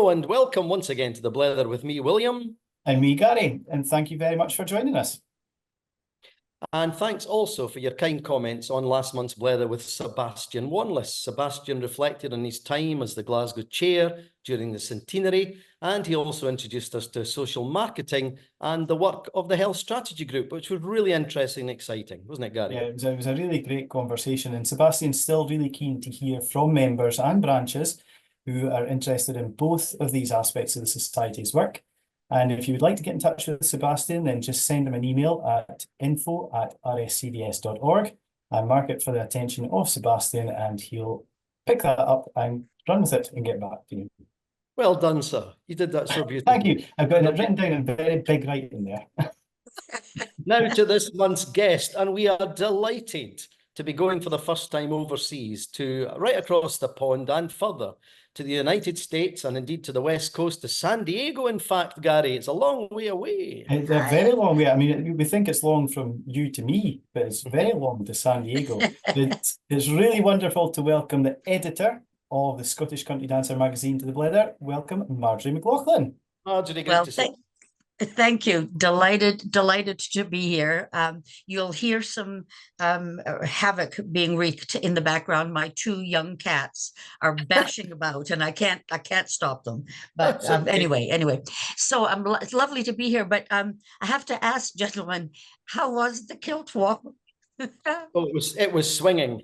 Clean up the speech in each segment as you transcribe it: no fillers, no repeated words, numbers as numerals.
Hello and welcome once again to the Blether with me, William. And me, Gary, and thank you very much for joining us. And thanks also for your kind comments on last month's Blether with Sebastian Wanless. Sebastian reflected on his time as the Glasgow chair during the centenary, and he also introduced us to social marketing and the work of the Health Strategy Group, which was really interesting and exciting, wasn't it, Gary? Yeah, it was a really great conversation, and Sebastian's still really keen to hear from members and branches who are interested in both of these aspects of the Society's work. And if you would like to get in touch with Sebastian, then just send him an email at info@rscds.org and mark it for the attention of Sebastian, and he'll pick that up and run with it and get back to you. Well done, sir. You did that so beautifully. Thank you. I've got it written down in very big writing there. Now to this month's guest, and we are delighted to be going for the first time overseas to right across the pond and further to the United States and indeed to the West Coast, to San Diego, in fact, Gary. It's a long way away. It's a very long way. I mean, we think it's long from you to me, but it's very long to San Diego. It's really wonderful to welcome the editor of the Scottish Country Dancer magazine to the Blether. Welcome, Marjorie McLaughlin. Marjorie, good to see you. Thank you. Delighted to be here. You'll hear some havoc being wreaked in the background. My two young cats are bashing about, and I can't stop them. But okay. Anyway. So it's lovely to be here. But I have to ask, gentlemen, how was the kilt walk? Oh, it was swinging.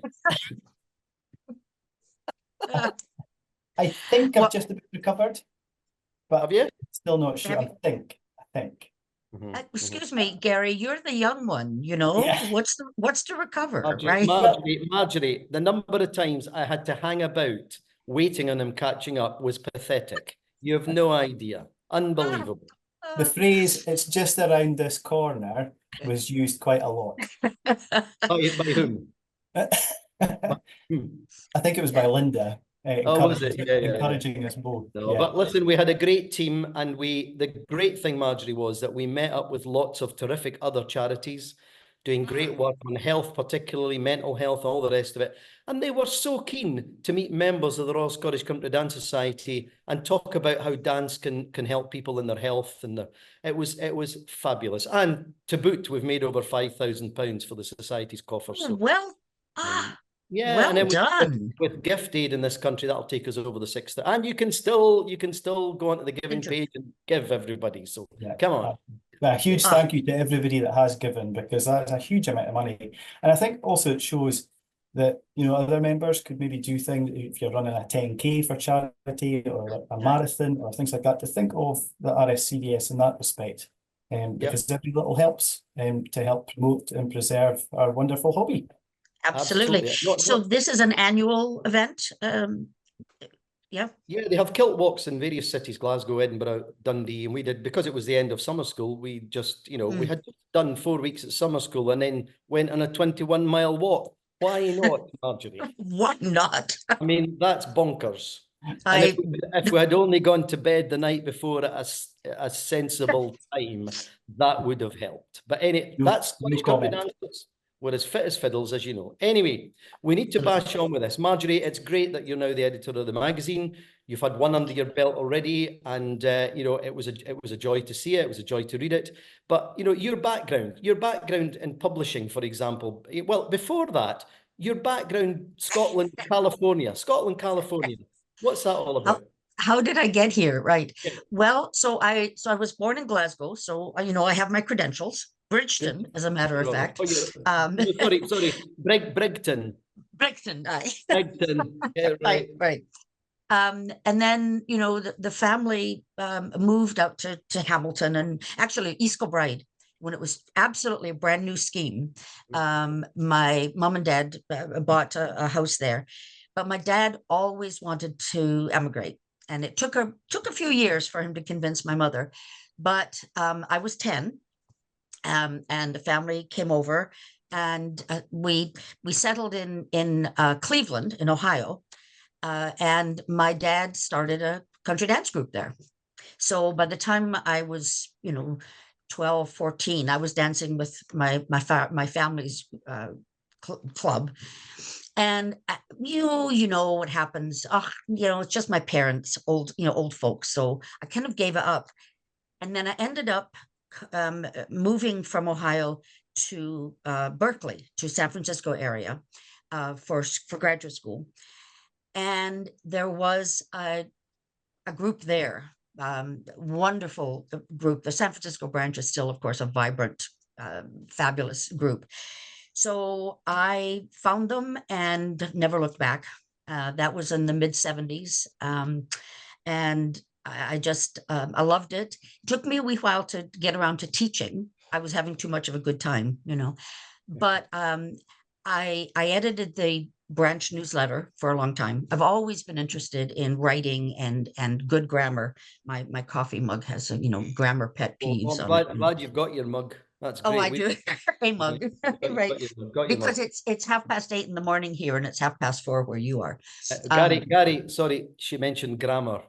I think I've just about recovered, but have you? Still not sure. I think. Excuse me, Gary, you're the young one, you know. Yeah. What's to recover, Marjorie, right? Marjorie, the number of times I had to hang about waiting on him catching up was pathetic. You have no idea. Unbelievable. The phrase "it's just around this corner" was used quite a lot. By whom? I think it was by Linda. Was it? Yeah, encouraging us both. No, yeah. But listen, we had a great team, and the great thing, Marjorie, was that we met up with lots of terrific other charities doing great work on health, particularly mental health, all the rest of it. And they were so keen to meet members of the Royal Scottish Country Dance Society and talk about how dance can help people in their health. And it was fabulous. And to boot, we've made over £5,000 for the Society's coffers. So, yeah, well and then done. With gift aid in this country, that'll take us over the 6th. And you can still go onto the giving page and give everybody. So yeah, come on. A huge thank you to everybody that has given, because that's a huge amount of money. And I think also it shows that, you know, other members could maybe do things, if you're running a 10K for charity or a marathon or things like that, to think of the RSCDS in that respect. Because every little helps to help promote and preserve our wonderful hobby. Absolutely. So this is an annual event. Yeah, they have kilt walks in various cities: Glasgow, Edinburgh, Dundee, and we did, because it was the end of summer school, we just, you know, we had done 4 weeks at summer school and then went on a 21-mile walk. Why not, Marjorie? Why not? I mean, that's bonkers. And if we had only gone to bed the night before at a sensible time, that would have helped. But that's Scottish Country Dancers. We're as fit as fiddles, as you know. Anyway, we need to bash on with this. Marjorie, it's great that you're now the editor of the magazine. You've had one under your belt already, and you know, it was a joy to see it. It was a joy to read it. But you know, your background in publishing, for example. Well, before that, your background, Scotland, California. What's that all about? How did I get here? Right. Yeah. Well, so I was born in Glasgow, so you know, I have my credentials. Bridgeton, as a matter of fact. Sorry, Brigton. Brigton, Brigton. Yeah, right. And then, you know, the family moved out to Hamilton, and actually East Kilbride, when it was absolutely a brand new scheme. My mom and dad bought a house there, but my dad always wanted to emigrate, and it took a few years for him to convince my mother. But I was 10. And the family came over, and we settled in Cleveland, in Ohio, and my dad started a country dance group there. So by the time I was, you know, 12, 14, I was dancing with my family's club, And you know what happens. Oh, it's just my parents, old folks. So I kind of gave it up. And then I ended up moving from Ohio to Berkeley, to San Francisco area for graduate school. And there was a group there, wonderful group. The San Francisco branch is still, of course, a vibrant, fabulous group. So I found them and never looked back. That was in the mid-70s. And I just, I loved it. It took me a wee while to get around to teaching. I was having too much of a good time, but I edited the branch newsletter for a long time. I've always been interested in writing and good grammar. My coffee mug has grammar pet peeves. Well, I'm glad you've got your mug. That's great. Oh, I do. A mug, right? Because it's 8:30 in the morning here, and it's 4:30 where you are. Gary, sorry, she mentioned grammar.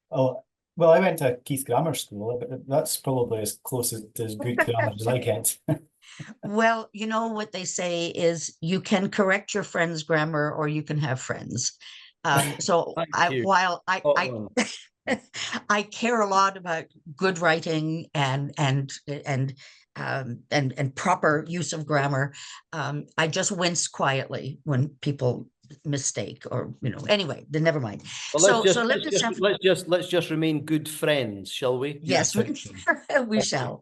Oh, well, I went to Keith Grammar School, but that's probably as close as good grammar as I get. Well, what they say is you can correct your friend's grammar, or you can have friends. So while I care a lot about good writing and proper use of grammar, I just wince quietly when people mistake, or anyway, then never mind. Well, let's just remain good friends, shall we? Yes, we shall.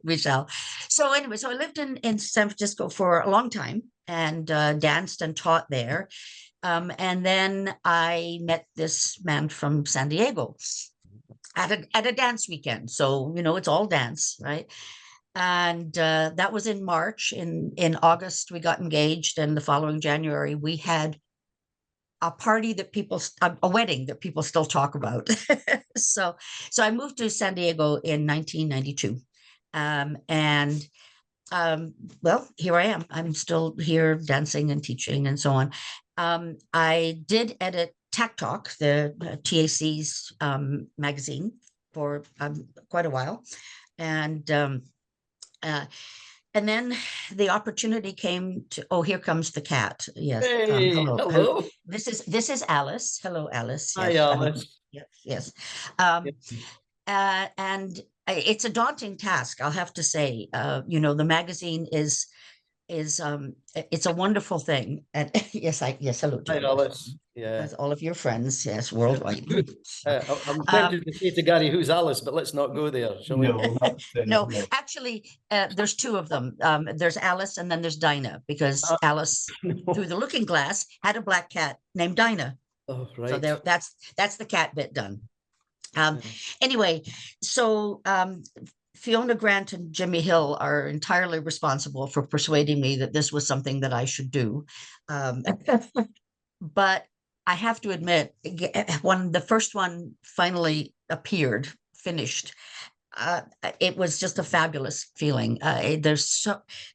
So anyway, so I lived in San Francisco for a long time and danced and taught there. And then I met this man from San Diego at a dance weekend. So, it's all dance, right? And that was in March. In August, we got engaged. And the following January, we had a party that a wedding that people still talk about. So I moved to San Diego in 1992. Well, here I am. I'm still here dancing and teaching and so on. I did edit Tac Talk, the TAC's magazine, for quite a while. And then the opportunity came to, here comes the cat. Yes. Hey, hello. This is Alice. Hello, Alice. Hi, Alice. Yes. And it's a daunting task, I'll have to say. The magazine is it's a wonderful thing. And yes, hello to Hi, Alice. Yeah. With all of your friends, yes, worldwide. I'm tempted to say to Gary, who's Alice, but let's not go there, shall we? No, actually, there's two of them. There's Alice and then there's Dinah, because Alice, through the looking glass, had a black cat named Dinah. Oh, right. So that's the cat bit done. Anyway, so Fiona Grant and Jimmy Hill are entirely responsible for persuading me that this was something that I should do. But I have to admit, when the first one finally finished, it was just a fabulous feeling. There's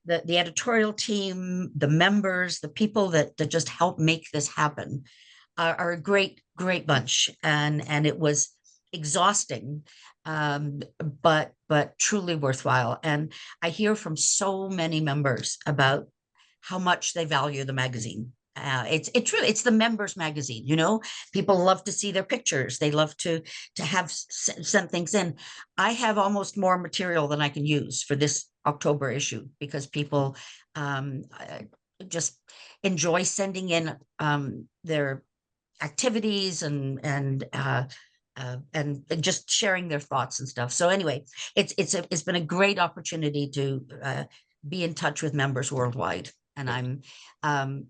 the editorial team, the members, the people that just help make this happen are a great bunch, and it was exhausting, but truly worthwhile. And I hear from so many members about how much they value the magazine. It's the members magazine, people love to see their pictures. They love to have sent things in. I have almost more material than I can use for this October issue, because people just enjoy sending in their activities and just sharing their thoughts and stuff. So anyway, it's been a great opportunity to be in touch with members worldwide. And I am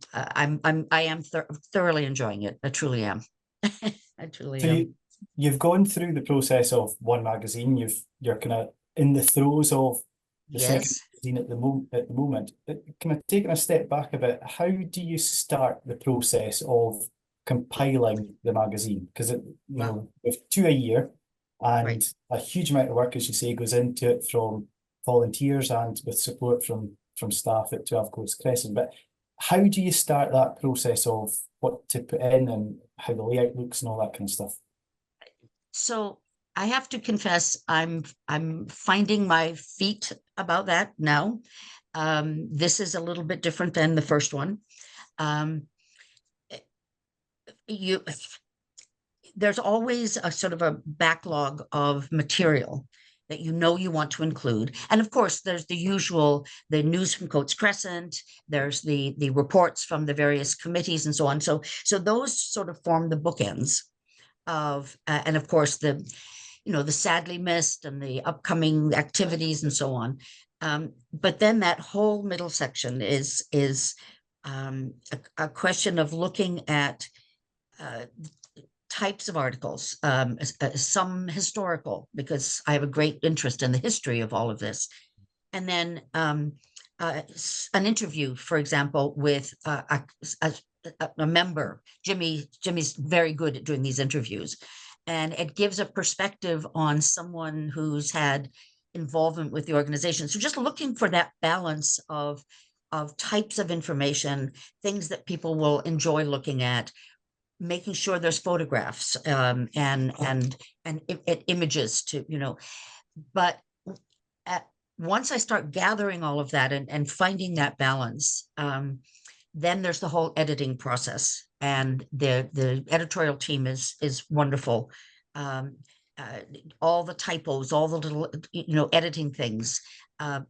thoroughly enjoying it. I truly am. I truly am. You've gone through the process of one magazine. You're kind of in the throes of the second magazine at the moment. Kind of taking a step back a bit, how do you start the process of compiling the magazine? Because with 2 a year, and a huge amount of work, as you say, goes into it from volunteers and with support from staff at 12 Coast Crescent. But how do you start that process of what to put in and how the layout looks and all that kind of stuff? So I have to confess, I'm finding my feet about that now. This is a little bit different than the first one. there's always a sort of a backlog of material that you want to include. And of course, there's the usual, the news from Coates Crescent, there's the reports from the various committees and so on. So those sort of form the bookends of, and of course, the sadly missed and the upcoming activities and so on. But then that whole middle section is a question of looking at types of articles, some historical, because I have a great interest in the history of all of this. And then an interview, for example, with a member. Jimmy's very good at doing these interviews. And it gives a perspective on someone who's had involvement with the organization. So just looking for that balance of types of information, things that people will enjoy looking at, making sure there's photographs and images to, but once I start gathering all of that and finding that balance, then there's the whole editing process, and the editorial team is wonderful. All the typos, all the little, editing things.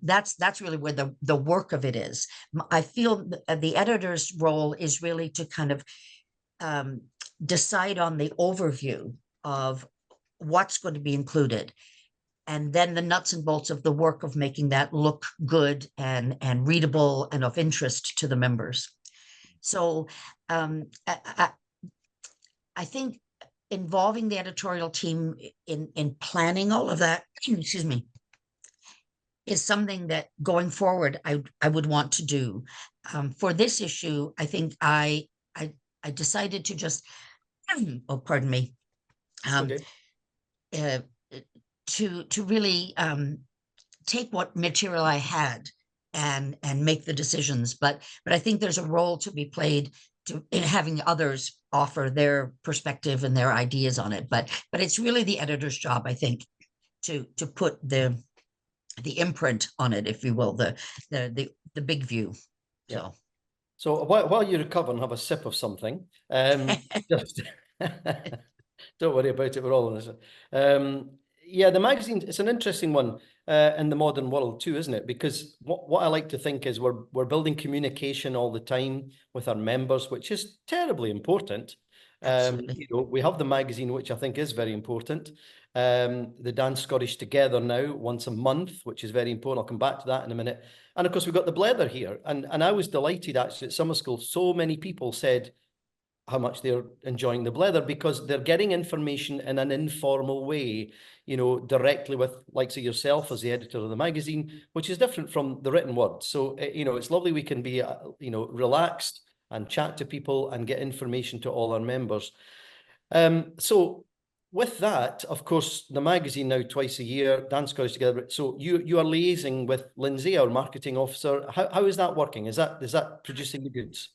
That's really where the work of it is. I feel the editor's role is really to kind of decide on the overview of what's going to be included, and then the nuts and bolts of the work of making that look good and readable and of interest to the members. So I think involving the editorial team in planning all of that, excuse me, is something that going forward I would want to do. For this issue, I think I decided to just, oh, pardon me, to really take what material I had and make the decisions. But I think there's a role to be played in having others offer their perspective and their ideas on it. But it's really the editor's job, I think, to put the imprint on it, if you will, the big view. Yeah. So while you recover and have a sip of something, just don't worry about it. We're all on this. Yeah, the magazine, it's an interesting one in the modern world too, isn't it? Because what I like to think is we're building communication all the time with our members, which is terribly important. We have the magazine, which I think is very important. The Dance Scottish Together now once a month, which is very important. I'll come back to that in a minute. And of course, we've got the Blether here. And I was delighted actually at summer school. So many people said how much they're enjoying the Blether because they're getting information in an informal way, directly with likes of yourself as the editor of the magazine, which is different from the written word. So, it's lovely we can be, relaxed and chat to people and get information to all our members. So with that, of course, the magazine now twice a year, Dance Scottish Together. So you are liaising with Lindsay, our marketing officer. How is that working? Is that producing the goods?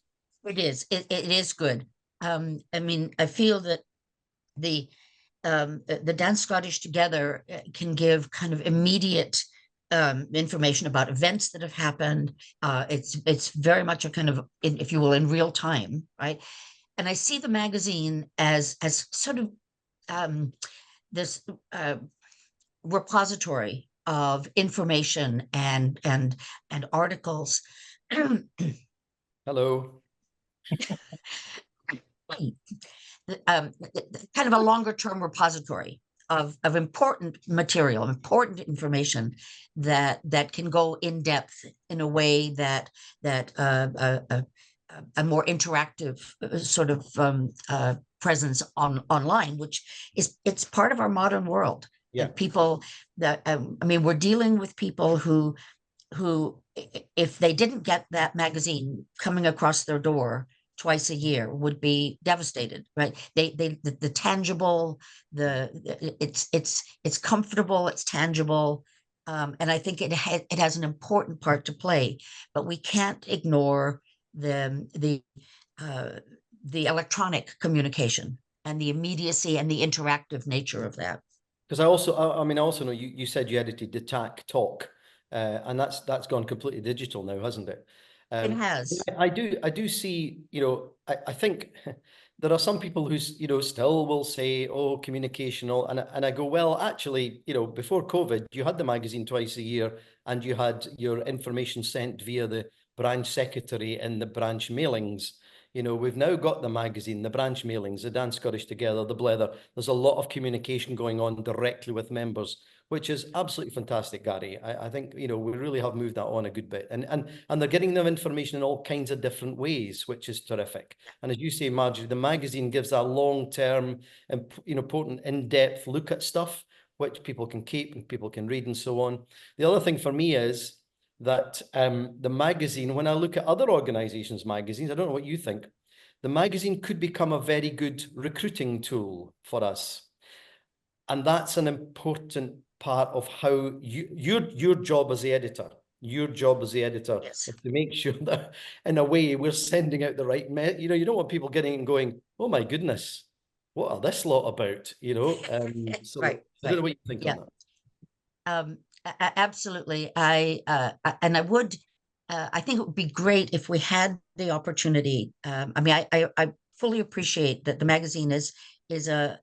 It is. It is good. I feel that the Dance Scottish Together can give kind of immediate information about events that have happened. It's very much a kind of, if you will, in real time, right? And I see the magazine as sort of this repository of information and articles. Hello. Kind of a longer term repository of important material, important information that can go in depth in a way that a more interactive sort of presence online, which it's part of our modern world. Yeah. That people that we're dealing with people who if they didn't get that magazine coming across their door twice a year would be devastated, right? The tangible, it's comfortable, it's tangible, and I think it has an important part to play. But we can't ignore the electronic communication and the immediacy and the interactive nature of that. Because I also know you said you edited the TAC Talk, and that's gone completely digital now, hasn't it? It has. I do see, I think there are some people who, still will say, oh, communicational. And I go, well, actually, before COVID, you had the magazine twice a year and you had your information sent via the branch secretary and the branch mailings. We've now got the magazine, the branch mailings, the Dan Scottish Together, the Blether. There's a lot of communication going on directly with members, which is absolutely fantastic, Gary. I think, we really have moved that on a good bit. And they're getting them information in all kinds of different ways, which is terrific. And as you say, Marjorie, the magazine gives a long-term, important, in-depth look at stuff, which people can keep and people can read and so on. The other thing for me is that the magazine, when I look at other organizations' magazines, I don't know what you think, the magazine could become a very good recruiting tool for us. And that's an important part of how your job as the editor, Yes. is to make sure that in a way we're sending out the right you don't want people getting and going, oh my goodness, what are this lot about? So Right, I don't know what you think on that. Absolutely. I think it would be great if we had the opportunity. I fully appreciate that the magazine is an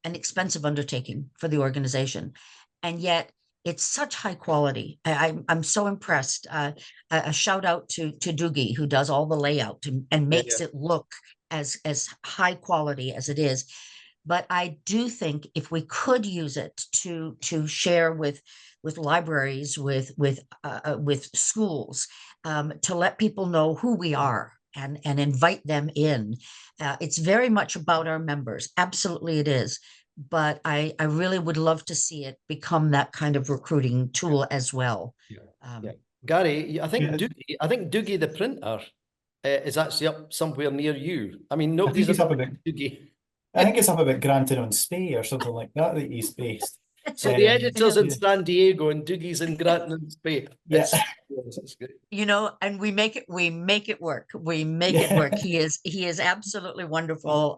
expensive undertaking for the organization, and yet it's such high quality. I'm so impressed. A shout out to Doogie, who does all the layout and makes it look as high quality as it is. But I do think if we could use it to share with libraries, with schools, to let people know who we are and invite them in. It's very much about our members. Absolutely it is. But I really would love to see it become that kind of recruiting tool as well. Gary, I think Doogie the printer is actually up somewhere near you. I mean, nobody's up a bit. Doogie. I think it's up about Granton-on-Spey or something like that he's based. So the editor's in San Diego and Doogie's in Granton-on-Spey. Yeah. It's good. And we make it work. We make it work. He is absolutely wonderful.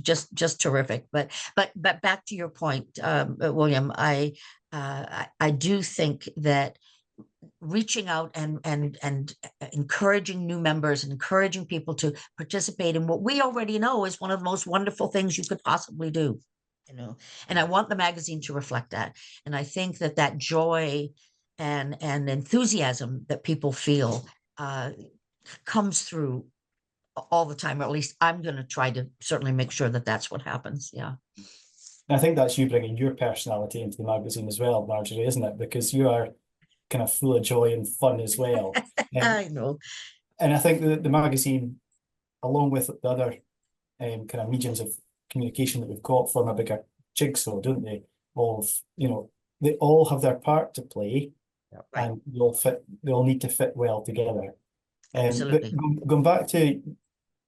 Just terrific. But back to your point, William, I do think that reaching out and encouraging new members and encouraging people to participate in what we already know is one of the most wonderful things you could possibly do, and I want the magazine to reflect that. And I think that joy and enthusiasm that people feel comes through all the time, or at least I'm going to try to certainly make sure that that's what happens. Yeah. I think that's you bringing your personality into the magazine as well, Marjorie, isn't it? Because you are kind of full of joy and fun as well. I know. And I think the magazine, along with the other kind of mediums of communication that we've got, form a bigger jigsaw, don't they? They all have their part to play, and they all need to fit well together. Absolutely. But going back to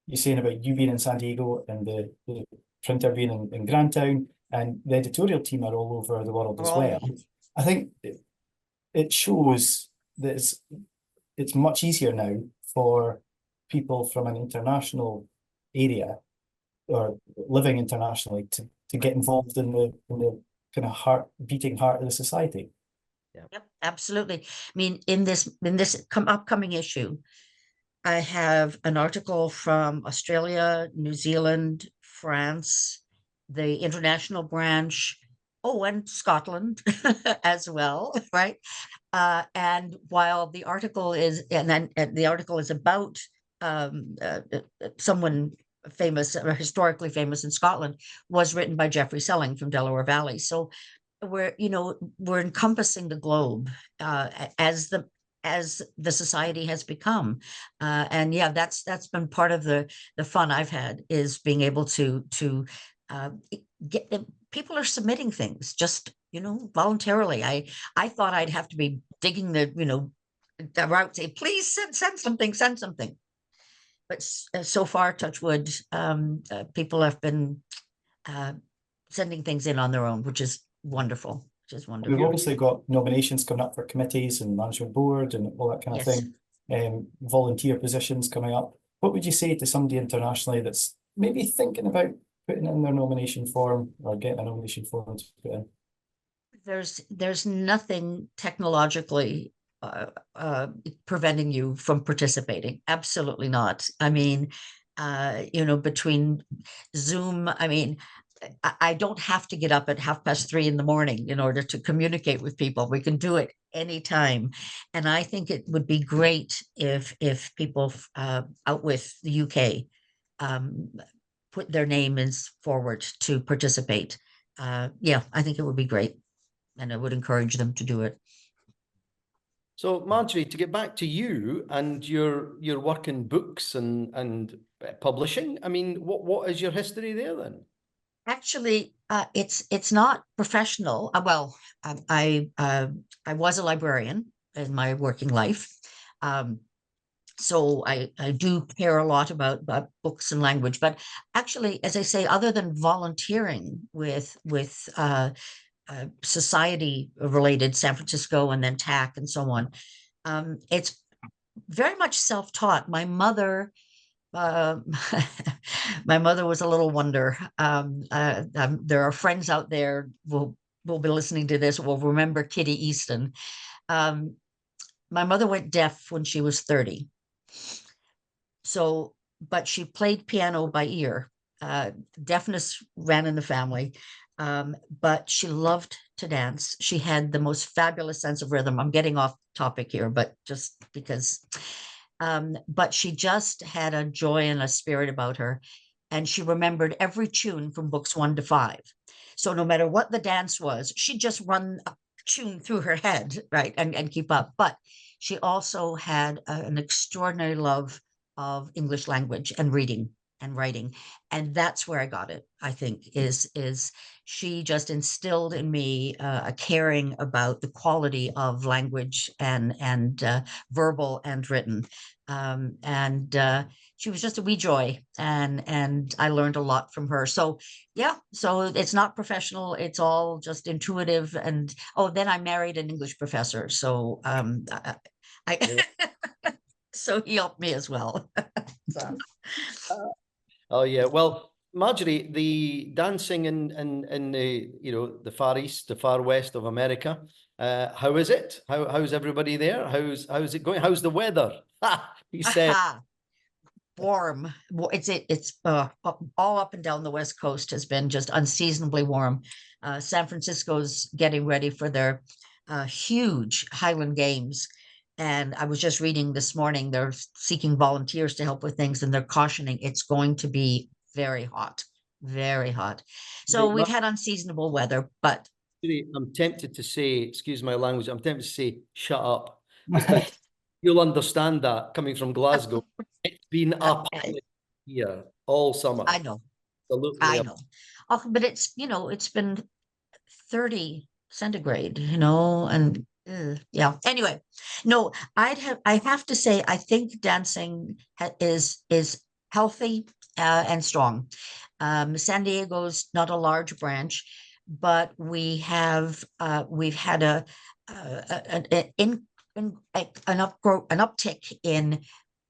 you saying about you being in San Diego and the printer being in Grantown, and the editorial team are all over the world as well. I think it shows that it's much easier now for people from an international area or living internationally to get involved in the kind of beating heart of the society. Yep, absolutely. I mean, in this upcoming issue, I have an article from Australia, New Zealand, France, the international branch, and Scotland as well, right? And while the article is, the article is about someone famous or historically famous in Scotland, was written by Geoffrey Selling from Delaware Valley. So we're encompassing the globe as the society has become, and that's been part of the fun I've had, is being able to get them. People are submitting things just voluntarily. I thought I'd have to be digging the route, say please send something, but so far, touch wood, people have been sending things in on their own, which is wonderful. We've obviously got nominations coming up for committees and management board and all that kind of thing. Volunteer positions coming up. What would you say to somebody internationally that's maybe thinking about putting in their nomination form or getting a nomination form to put in? There's nothing technologically preventing you from participating. Absolutely not. I mean, you know, between Zoom, I mean, I don't have to get up at 3:30 in the morning in order to communicate with people. We can do it anytime. And I think it would be great if people out with the UK put their names forward to participate. Yeah, I think it would be great. And I would encourage them to do it. So Marjorie, to get back to you and your work in books and publishing, I mean, what is your history there then? Actually, it's not professional. Well, I was a librarian in my working life, so I do care a lot about books and language. But actually, as I say, other than volunteering with society related San Francisco and then TAC and so on, it's very much self-taught. My mother. My mother was a little wonder. There are friends out there will be listening to this, will remember Kitty Easton. My mother went deaf when she was 30. So, but she played piano by ear. Deafness ran in the family, but she loved to dance. She had the most fabulous sense of rhythm. I'm getting off topic here, but just because... but she just had a joy and a spirit about her. And she remembered every tune from books 1 to 5. So no matter what the dance was, she'd just run a tune through her head, right, and keep up. But she also had an extraordinary love of English language and reading and writing. And that's where I got it, I think, is she just instilled in me a caring about the quality of language and verbal and written. She was just a wee joy, and I learned a lot from her. So yeah, so it's not professional, it's all just intuitive. And then I married an English professor, so I so he helped me as well. So. Oh yeah, well, Marjorie, the dancing in the the Far East, the Far West of America, how is it? How's everybody there? How's it going? How's the weather? He said. Warm. It's all up and down the West Coast has been just unseasonably warm. San Francisco's getting ready for their huge Highland Games. And I was just reading this morning, they're seeking volunteers to help with things, and they're cautioning it's going to be very hot, very hot. So we've had unseasonable weather, but... I'm tempted to say, excuse my language, I'm tempted to say, shut up. Because you'll understand that coming from Glasgow. It's been up here all summer. I know. Absolutely. I know. Oh, but it's, it's been 30 centigrade, and yeah. Anyway, no, I have to say, I think dancing is healthy and strong. San Diego's not a large branch, but we've had an uptick in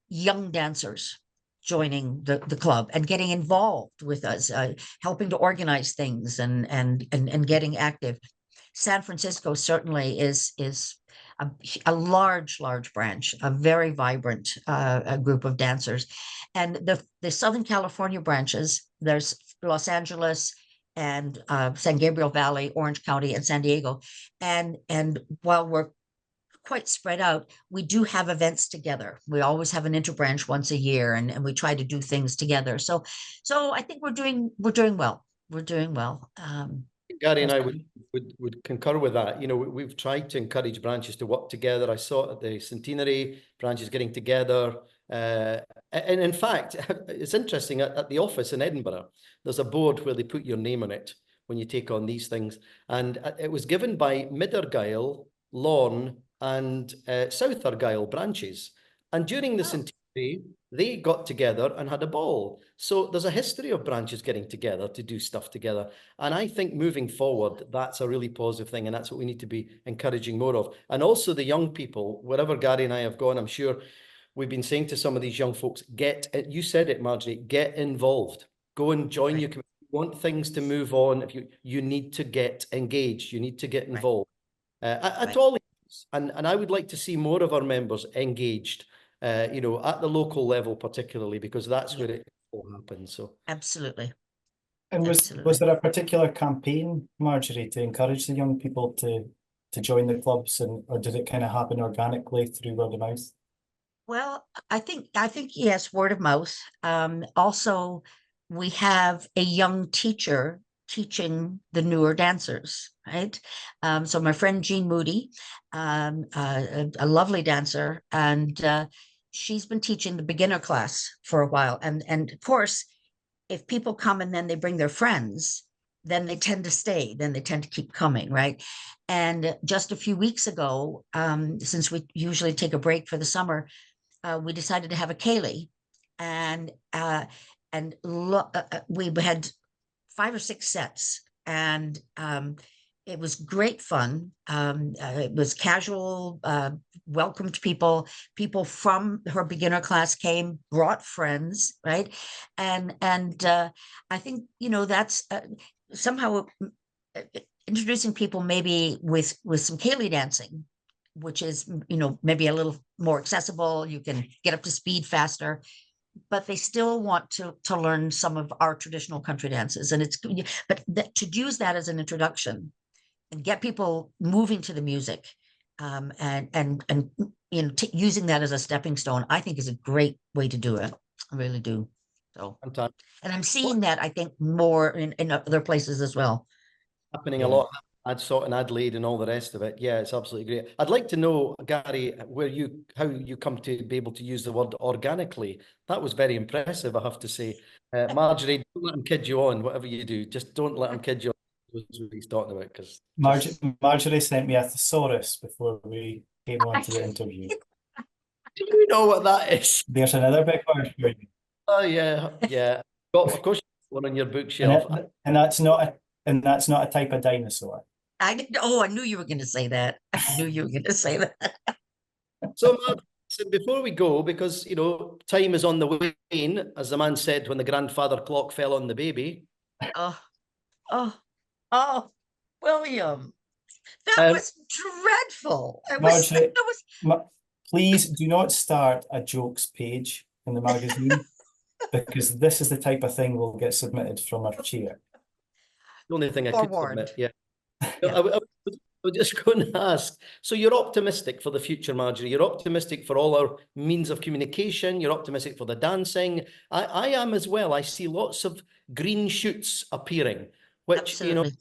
young dancers joining the club and getting involved with us, helping to organize things and getting active. San Francisco certainly is a large branch, a very vibrant a group of dancers. And the Southern California branches, there's Los Angeles and San Gabriel Valley, Orange County, and San Diego. And while we're quite spread out, we do have events together. We always have an interbranch once a year, and we try to do things together. So I think we're doing well. We're doing well. Gary and I would concur with that. We've tried to encourage branches to work together. I saw it at the centenary, branches getting together. And in fact, it's interesting, at the office in Edinburgh, there's a board where they put your name on it when you take on these things. And it was given by Mid Argyll, Lawn, and South Argyll branches. And during the centenary, they got together and had a ball. So there's a history of branches getting together to do stuff together. And I think moving forward, that's a really positive thing. And that's what we need to be encouraging more of. And also the young people, wherever Gary and I have gone, I'm sure we've been saying to some of these young folks, you said it, Marjorie, get involved. Go and join your community. If you want things to move on, if you need to get engaged, you need to get involved. At all And I would like to see more of our members engaged, you know, at the local level particularly, because that's where it all happens. So Absolutely. And was there a particular campaign, Marjorie, to encourage the young people to join the clubs, or did it kind of happen organically through word of mouth? Well, I think yes, word of mouth. Also, we have a young teacher teaching the newer dancers, right? So my friend Jean Moody, a lovely dancer, and she's been teaching the beginner class for a while. And of course, if people come and then they bring their friends, then they tend to stay, then they tend to keep coming, right? And just a few weeks ago, since we usually take a break for the summer, we decided to have a ceilidh, and we had 5 or 6 sets, and it was great fun. It was casual, welcomed people. People from her beginner class came, brought friends, right? And I think, you know, that's somehow introducing people maybe with some ceilidh dancing, which is, you know, maybe a little more accessible. You can get up to speed faster, but they still want to learn some of our traditional country dances. And to use that as an introduction and get people moving to the music, and you know, using that as a stepping stone, I think is a great way to do it. I really do. So, and I'm seeing that, I think, more in other places as well. Happening a lot. Adsot and Adelaide and all the rest of it. Yeah, it's absolutely great. I'd like to know, Gary, how you come to be able to use the word organically. That was very impressive, I have to say. Marjorie, don't let him kid you on, whatever you do. Just don't let him kid you on. That's what he's talking about. Because Marjorie sent me a thesaurus before we came on to the interview. Do you know what that is? There's another big word for you. Oh yeah, yeah. Of course, one on your bookshelf. And that's not a type of dinosaur. I knew you were going to say that. I knew you were going to say that. So, before we go, because, you know, time is on the wane, as the man said when the grandfather clock fell on the baby. Oh, William, that was dreadful. Marjorie, please do not start a jokes page in the magazine, because this is the type of thing we'll get submitted from our chair. The only thing I could submit, yeah. I was just going to ask, so you're optimistic for the future, Marjorie? You're optimistic for all our means of communication? You're optimistic for the dancing? I am as well. I see lots of green shoots appearing, which, absolutely,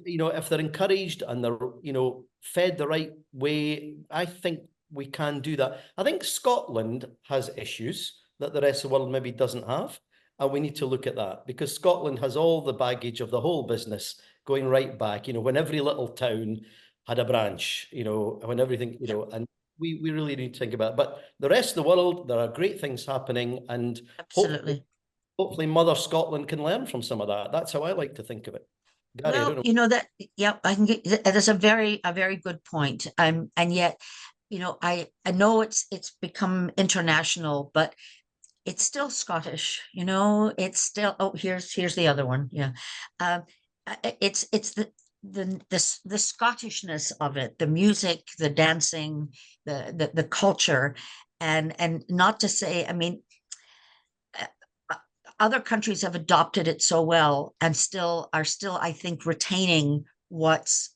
you know, if they're encouraged and they're, you know, fed the right way, I think we can do that. I think Scotland has issues that the rest of the world maybe doesn't have. And we need to look at that, because Scotland has all the baggage of the whole business going right back, you know, when every little town had a branch, you know, when everything, you know, and we really need to think about it. But the rest of the world, there are great things happening, and absolutely. Hopefully Mother Scotland can learn from some of that. That's how I like to think of it. Gary, well, I don't know. You know that, yeah, I can get, that's a very good point. And yet, you know, I know it's become international, but it's still Scottish, you know, it's still, here's the other one. Yeah. It's the Scottishness of it, the music, the dancing, the culture, and not to say, I mean, other countries have adopted it so well and are still, I think, retaining what's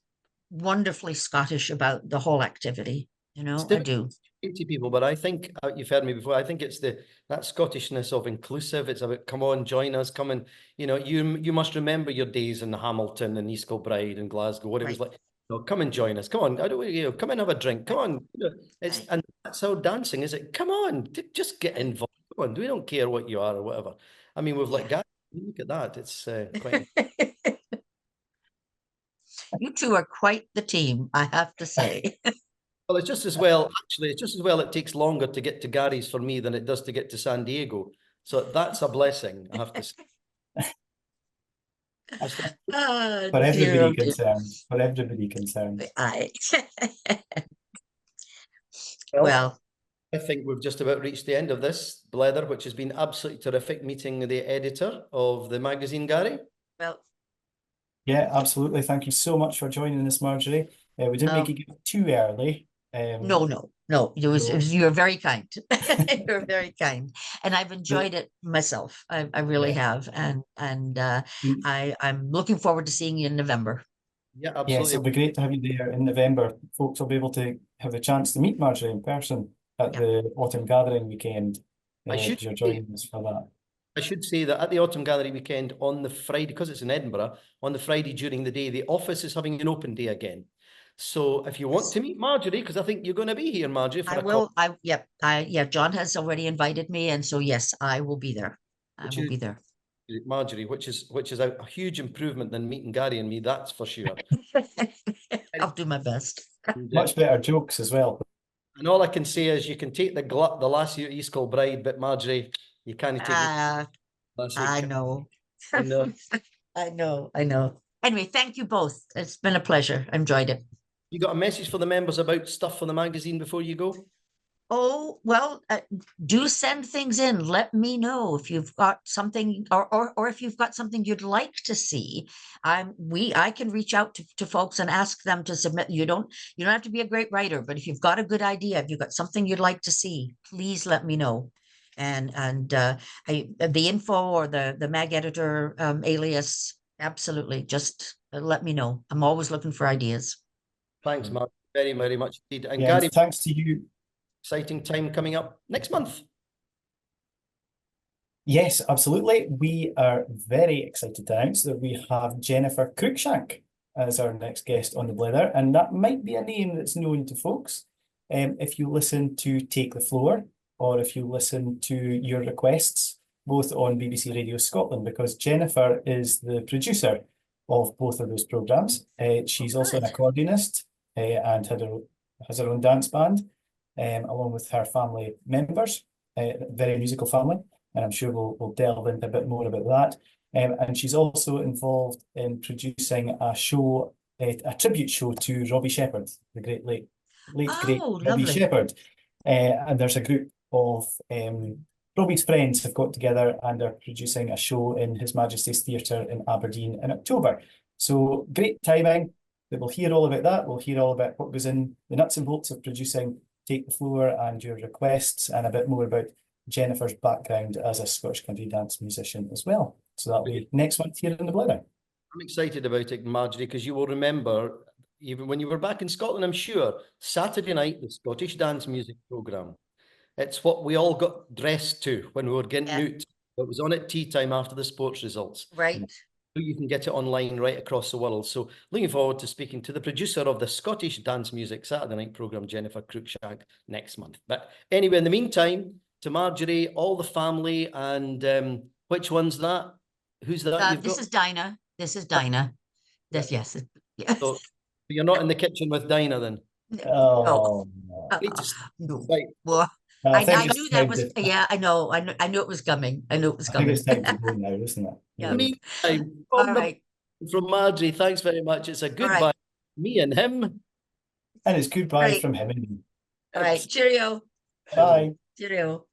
wonderfully Scottish about the whole activity. You know, I do. People, but I think you've heard me before. I think it's that Scottishness of inclusive. It's about, come on, join us, come and, you know, you must remember your days in Hamilton and East Kilbride and Glasgow, what it was like. No, come and join us. Come on, I don't, you know, come and have a drink. Come on, you know, and that's how dancing is. It. Come on, just get involved. Come on, we don't care what you are or whatever. I mean, we've like, guys, look at that. It's quite. You two are quite the team, I have to say. Well, it's just as well, actually, it's just as well it takes longer to get to Gary's for me than it does to get to San Diego. So that's a blessing, I have to say. For everybody concerned. For everybody concerned. Well, I think we've just about reached the end of this, Blether, which has been absolutely terrific meeting the editor of the magazine, Gary. Well, yeah, absolutely. Thank you so much for joining us, Marjorie. We didn't make it get too early. No. You're very kind. You're very kind, and I've enjoyed it myself. I really have, and I'm looking forward to seeing you in November. Yeah, Yes, absolutely. it'll be great to have you there in November. Folks will be able to have the chance to meet Marjorie in person at the Autumn Gathering weekend. If you're joining us for that. I should say that at the Autumn Gathering weekend on the Friday, because it's in Edinburgh, on the Friday during the day, the office is having an open day again. So if you want to meet Marjorie, because I think you're going to be here, Marjorie, for I will. John has already invited me, and so yes, I will be there. I will be there. Marjorie, which is a huge improvement than meeting Gary and me, that's for sure. I'll do my best. Much better jokes as well. And all I can say is you can take the last year East Coull bride, but Marjorie, you can't take it. I know. I know. Anyway, thank you both. It's been a pleasure. I enjoyed it. You got a message for the members about stuff for the magazine before you go? Oh, well, do send things in. Let me know if you've got something or if you've got something you'd like to see. I can reach out to folks and ask them to submit. You don't have to be a great writer, but if you've got a good idea, if you've got something you'd like to see, please let me know. And the info or the mag editor alias, absolutely, just let me know. I'm always looking for ideas. Thanks, Mark, very, very much indeed. And yeah, Gary, thanks to you. Exciting time coming up next month. Yes, absolutely. We are very excited to announce that we have Jennifer Cruikshank as our next guest on the Blether, and that might be a name that's known to folks. If you listen to Take the Floor, or if you listen to Your Requests, both on BBC Radio Scotland, because Jennifer is the producer of both of those programmes. She's also an accordionist and has her own dance band, along with her family members, very musical family, and I'm sure we'll delve into a bit more about that. And she's also involved in producing a show, a tribute show to Robbie Shepherd, the great Robbie Shepherd. And there's a group of Robbie's friends have got together and are producing a show in His Majesty's Theatre in Aberdeen in October. So great timing. We'll hear all about that. We'll hear all about what goes in the nuts and bolts of producing Take the Floor and Your Requests, and a bit more about Jennifer's background as a Scottish country dance musician as well. So that'll be next month here in the Blether. I'm excited about it, Marjorie, because you will remember, even when you were back in Scotland, I'm sure, Saturday night, the Scottish dance music programme. It's what we all got dressed to when we were getting out. It was on at tea time after the sports results. Right. You can get it online right across the world. So looking forward to speaking to the producer of the Scottish Dance Music Saturday night programme, Jennifer Cruikshank, next month. But anyway, in the meantime, to Marjorie, all the family, and which one's that? Who's that? This is Dinah. This is Dinah. Yes. So you're not in the kitchen with Dinah then? Oh, no. Right. Well, I knew that was, I know. I knew it was coming. I think it's time to go now, isn't it? Yeah. Meantime, all right. From Marjorie, thanks very much. It's a goodbye. Right. Me and him. And it's goodbye from him and me. All right. Cheerio. Bye. Cheerio.